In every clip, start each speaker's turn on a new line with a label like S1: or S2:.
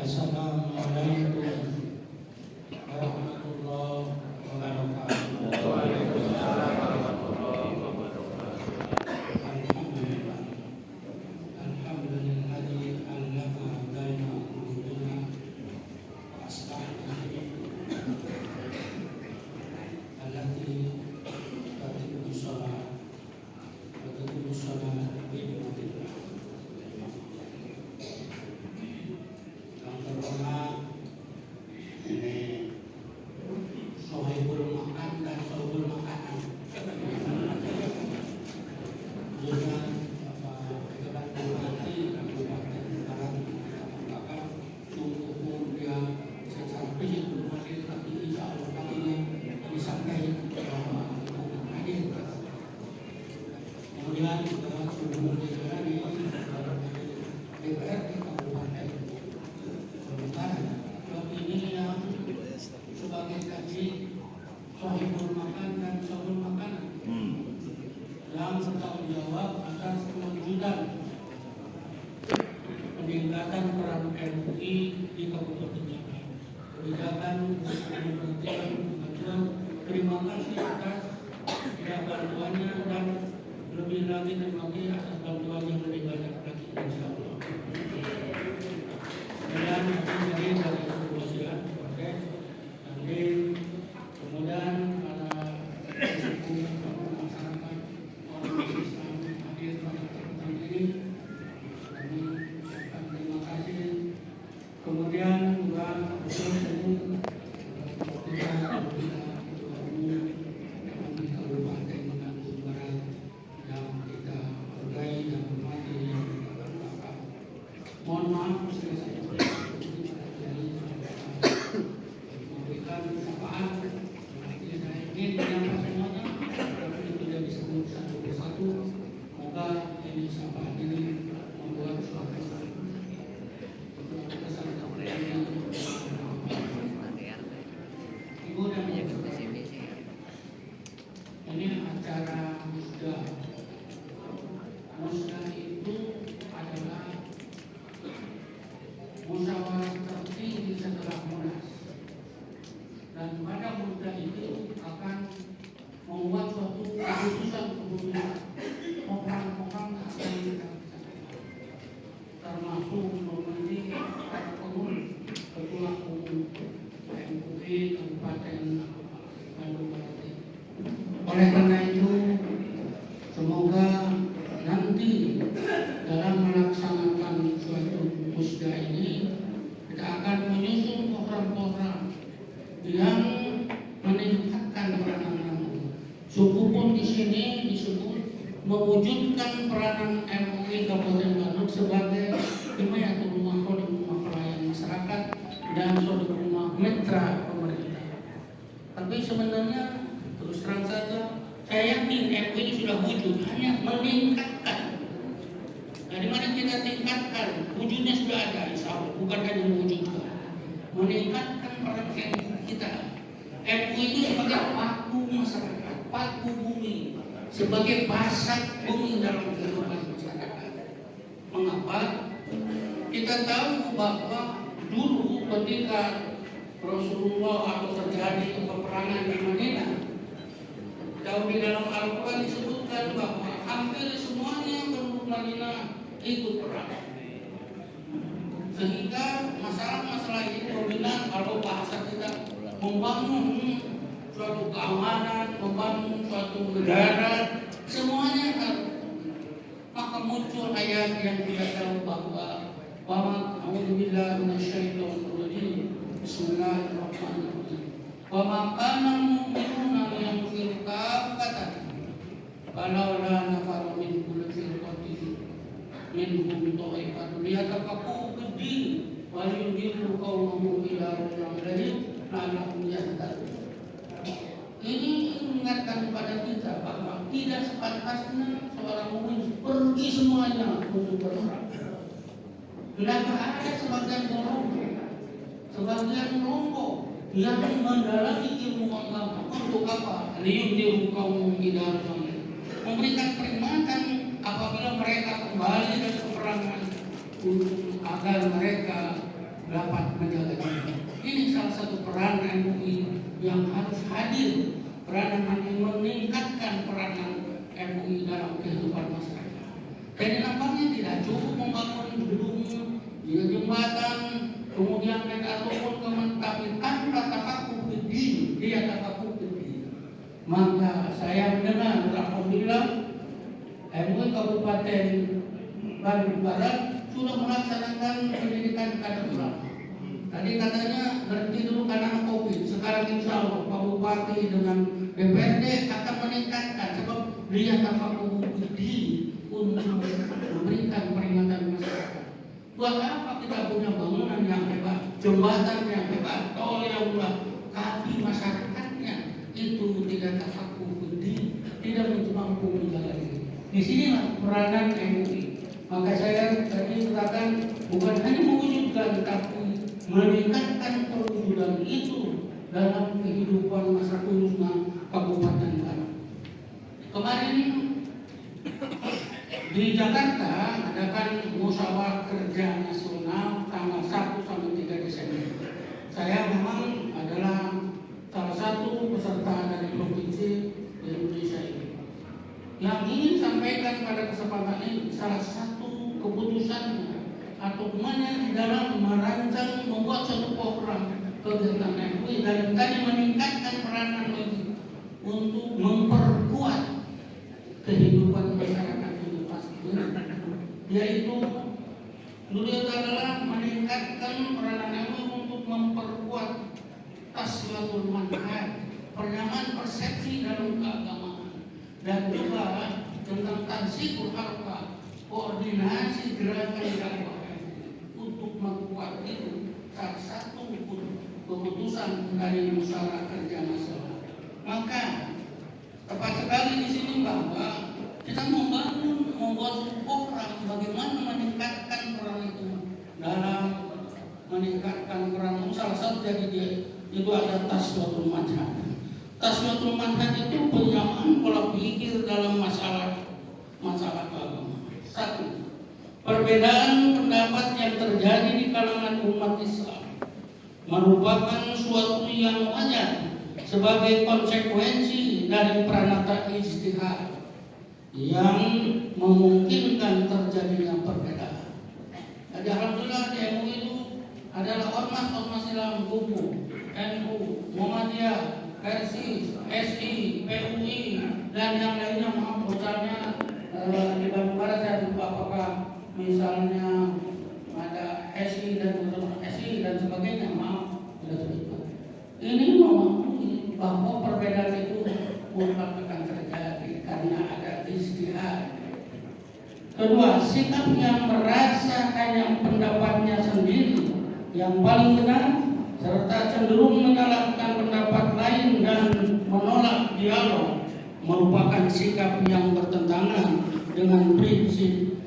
S1: Assalamualaikum warahmatullahi wabarakatuh.
S2: Waalaikumsalam warahmatullahi wabarakatuh.
S1: Alhamdulillah. Alhamdulillahilladzi 'allama baina qulubina wa aslaha allati tatibu shalah wa tatibu shalah bi idznillah. Yang terhormat ini sohibul makan dan sohibul makanan. Juga Bapak Bupati Kabupaten Barat Kabupaten sungguh dia secara fisik belum hadir, tapi insya Allah kalinya disampaikan bahwa hadir. Kemudian kita sudah berjalan di DPRD Kabupaten Barat. Ini yang sebagai kaji sohibul makan dan sohibul makanan yang bertanggung jawab atas perwujudan peningkatan peran MUI di Kabupaten Jambi. Kebijakan kemudian terima kasih atas bantuannya dan lebih lagi terima kasih atas bantuan yang lebih banyak lagi insya Allah. Dan dari kepolisian, Polres, nanti kemudian para suku masyarakat orang Islam hadir pada kesempatan ini, kami ucapkan terima kasih. Kemudian juga khusus ini kita di Kabupaten Bandung Barat yang kita hargai dan hormati yang kita banggakan. Mohon maaf saya memberikan syafaat. Saya ingin menyapa semuanya, tapi tidak disebut satu persatu. Semoga ini syafaat ini membuat suatu kesan kepercayaan. Ibu dan Bapak, ini acara musda. Musda itu adalah musyawarah tertinggi setelah Munas, dan pada musda itu akan membuat suatu keputusan program-program akan kita termasuk memilih ketua umum MUI Kabupaten Bandung Barat. Oleh karena itu, semoga nanti dalam melaksanakan suatu musda ini kita akan menyusun program-program yang meningkatkan peranan MUI. Suku pun di sini disebut mewujudkan peranan MUI Kabupaten Bandung sebagai Himayatul Rumah Khodim, rumah pelayan masyarakat dan suatu rumah mitra pemerintah. Tapi sebenarnya terus terang saja, saya yakin MUI ini sudah wujud, hanya meningkatkan. Nah, di mana kita tingkatkan, wujudnya sudah ada, insya Allah, bukan hanya mewujudkan, meningkatkan peran kita. MUI itu sebagai paku masyarakat, paku bumi, sebagai pasat bumi dalam kehidupan masyarakat. Mengapa? Kita tahu bahwa dulu ketika Rasulullah atau terjadi peperangan di Madinah, kalau di dalam Al-Quran disebutkan bahwa hampir semuanya penduduk Madinah ikut perang. Sehingga masalah-masalah itu dominan kalau bahasa kita membangun suatu keamanan, membangun suatu negara, semuanya kan. Maka muncul ayat yang kita tahu bahwa a'udzubillahi minasyaitonir rajim. Bismillahirrahmanirrahim. Wa ma kana al-mu'minuna liyanfiru kaffatan falawla nafara min kulli firqatin minhum ta'ifatun liyatafaqahu fid-din wa yunziru qaumahum ila rasulihim la'allahum yahtadun. Ini mengingatkan kepada kita bahwa tidak sepantasnya seorang mukmin pergi semuanya untuk berperang. Tidak ada sebagian kelompok yang mendalami ilmu agama untuk apa? Liyunziru qaumahum ila rasulihim, memberikan peringatan apabila mereka kembali dari peperangan agar mereka dapat menjaga diri. Ini salah satu peran MUI yang harus hadir, peranan yang meningkatkan peranan MUI dalam kehidupan masyarakat. Jadi nampaknya tidak cukup membangun gedung, jembatan, kemudian ataupun tapi tanpa tafakuh bidin, dia tafakuh bidin. Maka saya mendengar alhamdulillah MUI Kabupaten Bandung Barat sudah melaksanakan pendidikan kader ulama. Tadi katanya berhenti dulu karena COVID. Sekarang insya Allah Pak Bupati dengan DPRD akan meningkatkan sebab dia tafakuh bidin untuk memberikan peringatan masyarakat. Buat apa kita punya bangunan yang hebat, jembatan yang hebat, tol yang luas, tapi masyarakatnya itu tidak tafakuh bidin, tidak mampu menjaga diri. Di sinilah peranan MUI. Maka saya tadi katakan bukan hanya mewujudkan, tapi meningkatkan perwujudan itu dalam kehidupan masyarakat khususnya Kabupaten Bandung. Kemarin di Jakarta adakan musyawarah kerja nasional tanggal 1 sampai 3 Desember. Saya memang adalah salah satu peserta dari provinsi di Indonesia ini. Yang ingin sampaikan pada kesempatan ini salah satu keputusannya atau kemana di dalam merancang membuat satu program kegiatan MUI dan tadi meningkatkan peranan bagi untuk memperkuat kehidupan masyarakat itu pasti, yaitu beliau adalah meningkatkan peranan MUI untuk memperkuat tasyatul manhaj, penyamaan persepsi dalam keagamaan, dan juga tentang tansikul harka, koordinasi gerakan dakwah untuk memperkuat itu salah satu keputusan dari musyawarah kerja nasional. Maka tepat sekali di sini bahwa kita membuat program bagaimana meningkatkan peran itu dalam meningkatkan peran salah satu jadi dia itu ada tasyatul manhaj. Tasyatul manhaj itu penyamaan pola pikir dalam masalah agama. Satu, perbedaan pendapat yang terjadi di kalangan umat Islam merupakan suatu yang wajar sebagai konsekuensi dari pranata ijtihad yang memungkinkan terjadinya perbedaan. Jadi alhamdulillah di MUI itu adalah ormas-ormas Islam Kubu, NU, Muhammadiyah, Persis, SI, PUI, dan yang lainnya. Maaf misalnya di Bandung Barat saya lupa apakah misalnya ada SI dan sebagainya. Maaf sudah sebut. Ini memahami bahwa perbedaan itu mutlak akan terjadi karena ada ijtihad. Kedua, sikap yang merasa hanya pendapatnya sendiri yang paling benar serta cenderung menyalahkan pendapat lain dan menolak dialog merupakan sikap yang bertentangan dengan prinsip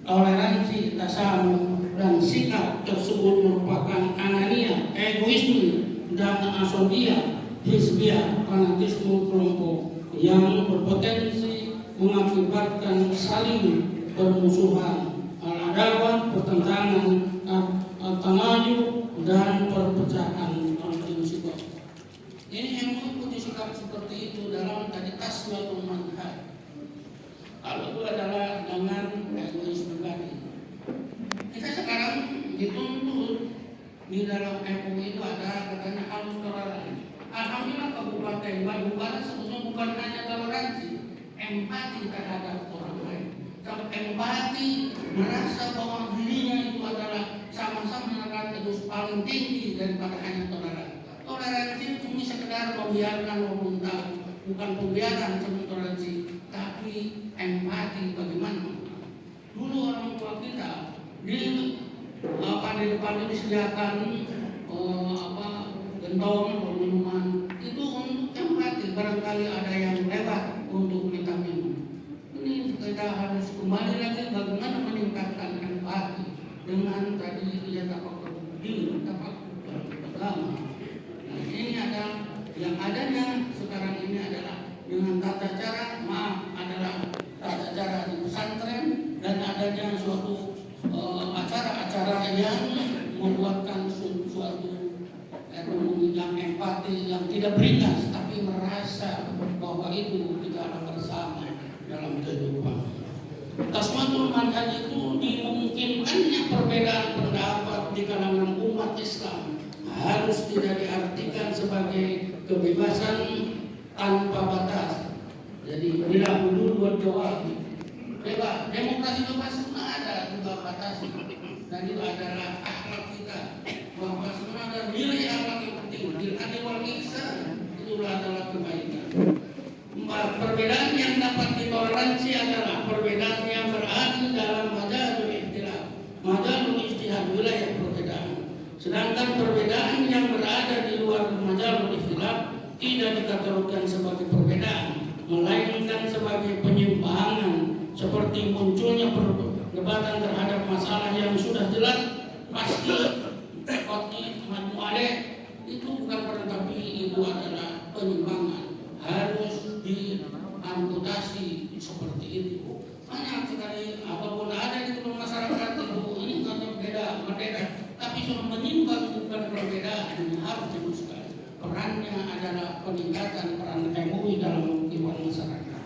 S1: toleransi, tasamuh, dan sikap tersebut merupakan anania, egoisme, dan asobia, hizbiyah, fanatisme kelompok yang berpotensi mengakibatkan saling permusuhan, al-adawah, pertentangan, al-tamaju, dan perpecahan al-insyibah. Ini yang mengikuti sikap seperti itu dalam tadi tasyatul manhaj. Kalau itu adalah dengan egoisme tadi. Kita sekarang dituntut di dalam MUI itu ada katanya harus toleransi. Alhamdulillah Kabupaten Bandung Barat sebetulnya bukan hanya toleransi, empati terhadap orang lain. Empati merasa bahwa dirinya itu adalah sama-sama akan terus paling tinggi daripada hanya toleransi. Toleransi itu sekedar membiarkan meminta, bukan pembiaran seperti toleransi, tapi empati bagaimana. Dulu orang tua kita di depan itu disediakan gentong atau minuman itu untuk empati. Barangkali ada yang lewat untuk minta minum. Ini kita harus kembali lagi bagaimana meningkatkan empati dengan tadi dia tafakur diri, tafakur agama. Nah, ini adalah yang adanya sekarang ini adalah dengan tata cara adalah tata cara di pesantren dan adanya suatu acara-acara yang secara bersama dalam kehidupan. Tasmatul manhaj itu dimungkinkannya perbedaan pendapat di kalangan umat Islam harus tidak diartikan sebagai kebebasan tanpa batas. Jadi bila hudud buat jawab, bebas demokrasi bebas ada juga batasi, dan itu adalah akhlak kita. Bahwa sebenarnya ada nilai akhlak yang penting, adil wal ihsan, itulah adalah kebaikan. Perbedaan yang dapat ditoleransi adalah perbedaan yang berada dalam majalul ikhtilaf, majalul ijtihad, wilayah perbedaan. Sedangkan perbedaan yang berada di luar majalul ikhtilaf tidak dikategorikan sebagai perbedaan, melainkan sebagai penyimpangan, seperti munculnya perdebatan terhadap masalah yang sudah jelas pasti majmu'ah itu bukan tapi itu adalah penyimpangan, harus diamputasi seperti itu. Banyak sekali apapun ada di dalam masyarakat itu ini karena berbeda, tapi sudah menyimpang bukan perbedaan yang harus dirumuskan. Perannya adalah peningkatan peran MUI dalam kehidupan masyarakat.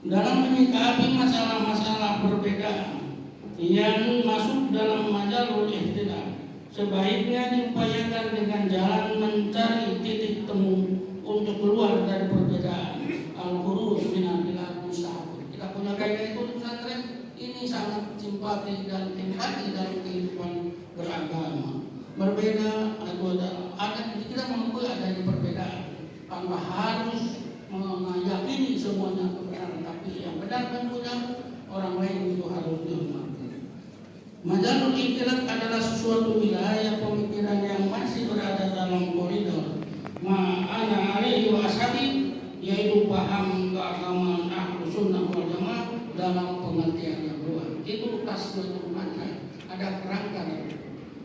S1: Dalam menyikapi masalah-masalah perbedaan yang masuk dalam majalul ikhtilaf, sebaiknya diupayakan dengan jalan mencari titik temu untuk keluar dari perbedaan. Al-khuruj minal khilaf mustahab. Kita punya kaidah itu pesantren ini sangat simpati dan empati dalam kehidupan beragama. Berbeda ada kita mengakui adanya perbedaan tanpa harus meyakini semuanya kebenaran, tapi yang benar dan benar orang lain itu harus dihormati. Majalul ikhtilaf adalah sesuatu wilayah pemikiran yang masih berada dalam koridor ma'ana alaihi wa ashabi, yaitu paham keagamaan Ahlus Sunnah wal Jamaah dalam pengertian yang luas. Itu tasawwur manhaj, ada kerangka.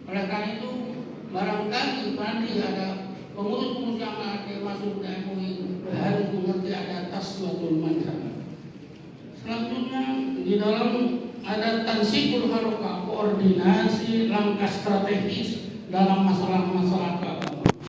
S1: Oleh karena itu barangkali nanti ada pengurus yang ada masuk dan MUI harus mengerti ada tasawwur manhaj. Selanjutnya di dalam ada tansikul harokah, koordinasi langkah strategis dalam masalah-masalah